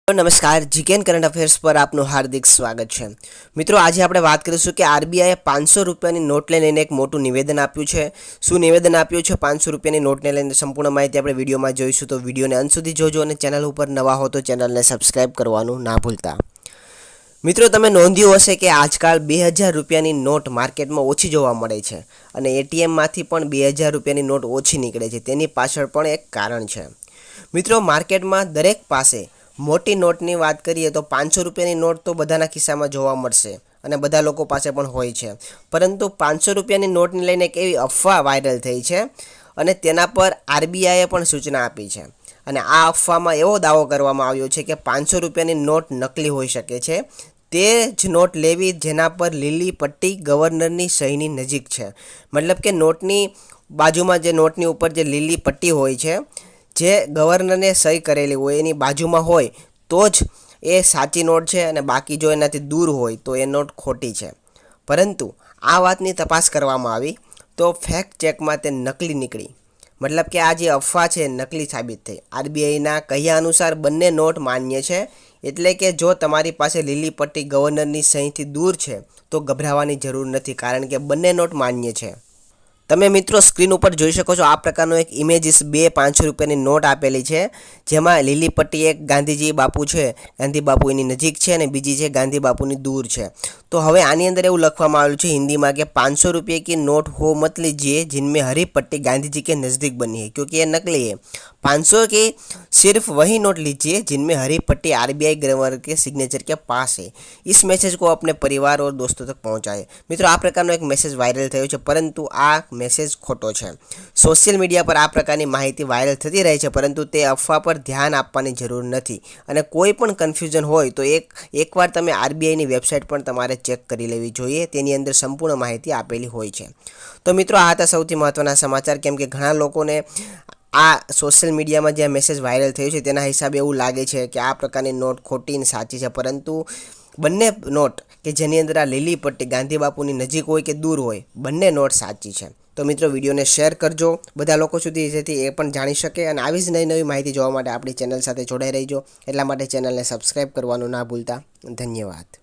નમસ્કાર જીકેન current affairs પર આપનું હાર્દિક સ્વાગત છે। મિત્રો આજે આપણે વાત કરીશું કે આરબીઆઈએ 500 રૂપિયાની નોટને લઈને એક મોટું નિવેદન આપ્યું છે। શું નિવેદન આપ્યું છે 500 રૂપિયાની નોટને લઈને સંપૂર્ણ માહિતી આપણે વિડીયોમાં જોઈશું, તો વિડીયોને અંત સુધી જોજો અને ચેનલ ઉપર નવા હો તો ચેનલને સબસ્ક્રાઇબ કરવાનું ના ભૂલતા। મિત્રો તમે નોંધ્યું હશે કે આજકાલ 2000 રૂપિયાની નોટ માર્કેટમાં ઓછી જોવા મળે છે અને એટીએમમાંથી પણ 2000 રૂપિયાની નોટ ઓછી નીકળે છે। તેની પાછળ પણ એક કારણ છે। મિત્રો માર્કેટમાં દરેક પાસે મોટી નોટની વાત કરીએ તો 500 રૂપિયાની નોટ તો બધાના ખિસ્સામાં જોવા મળશે અને બધા લોકો પાસે પણ હોય છે, પરંતુ 500 રૂપિયાની નોટને લઈને એક એવી અફવા વાયરલ થઈ છે અને તેના પર આરબીઆઈએ પણ સૂચના આપી છે અને આ અફવામાં એવો દાવો કરવામાં આવ્યો છે કે 500 રૂપિયાની નોટ નકલી હોઈ શકે છે। તે જ નોટ લેવી જેના પર લીલી પટ્ટી ગવર્નરની સહીની નજીક છે, મતલબ કે નોટની બાજુમાં જે નોટની ઉપર જે લીલી પટ્ટી હોય છે જે ગવર્નરને સહી કરેલી હોય એની બાજુમાં હોય તો જ એ સાચી નોટ છે અને બાકી જો એનાથી દૂર હોય તો એ નોટ ખોટી છે। પરંતુ આ વાતની તપાસ કરવામાં આવી તો ફેક્ટ ચેકમાં તે નકલી નીકળી, મતલબ કે આ જે અફવા છે નકલી સાબિત થઈ। આરબીઆઈના કહ્યા અનુસાર બંને નોટ માન્ય છે, એટલે કે જો તમારી પાસે લીલી પટ્ટી ગવર્નરની સહીથી દૂર છે તો ગભરાવાની જરૂર નથી, કારણ કે બંને નોટ માન્ય છે। તમે મિત્રો સ્ક્રીન ઉપર જોઈ શકો છો, આ પ્રકારનો એક ઇમેજીસ 2 500 રૂપિયાની નોટ આપેલી છે, જેમાં લીલી પટ્ટી એક ગાંધીજી બાપુ છે, ગાંધી બાપુ એની નજીક છે અને બીજી છે ગાંધી બાપુની દૂર છે। તો હવે આની અંદર એવું લખવામાં આવ્યું છે હિન્દીમાં કે 500 रुपये की नोट हो मत लीजिए जिनमें हरी पट्टी गांधी जी के नज़दीक बनी है, क्योंकि ये नकली है। 500 की सिर्फ वही नोट लीजिए जिनमें हरी पट्टी आरबीआई गवर्नर के सिग्नेचर के पास है। इस मैसेज को अपने परिवार और दोस्तों तक पहुंचाए। મિત્રો આ પ્રકારનો એક મેસેજ વાયરલ થયો છે, પરંતુ આ મેસેજ ખોટો છે। સોશિયલ મીડિયા પર આ પ્રકારની માહિતી વાયરલ થતી રહે છે, પરંતુ તે અફવા પર ધ્યાન આપવાની જરૂર નથી અને કોઈ પણ કન્ફ્યુઝન હોય તો એકવાર તમે આરબીઆઈની વેબસાઇટ પણ તમારે ચેક કરી લેવી જોઈએ, તેની અંદર સંપૂર્ણ માહિતી આપેલી હોય છે। તો મિત્રો આ હતા સૌથી મહત્ત્વના સમાચાર, કેમ કે ઘણા લોકોને આ સોશિયલ મીડિયામાં જે મેસેજ વાયરલ થયું છે તેના હિસાબે એવું લાગે છે કે આ પ્રકારની નોટ ખોટી અને સાચી છે, પરંતુ બંને નોટ કે જેની અંદર આ લીલી પટ્ટી ગાંધી બાપુની નજીક હોય કે દૂર હોય, બંને નોટ સાચી છે। તો મિત્રો વિડીયોને શેર કરજો બધા લોકો સુધી, જેથી એ પણ જાણી શકે અને આવી જ નવી માહિતી જોવા માટે આપણી ચેનલ સાથે જોડાઈ રહીજો। એટલા માટે ચેનલને સબસ્ક્રાઈબ કરવાનું ના ભૂલતા। ધન્યવાદ।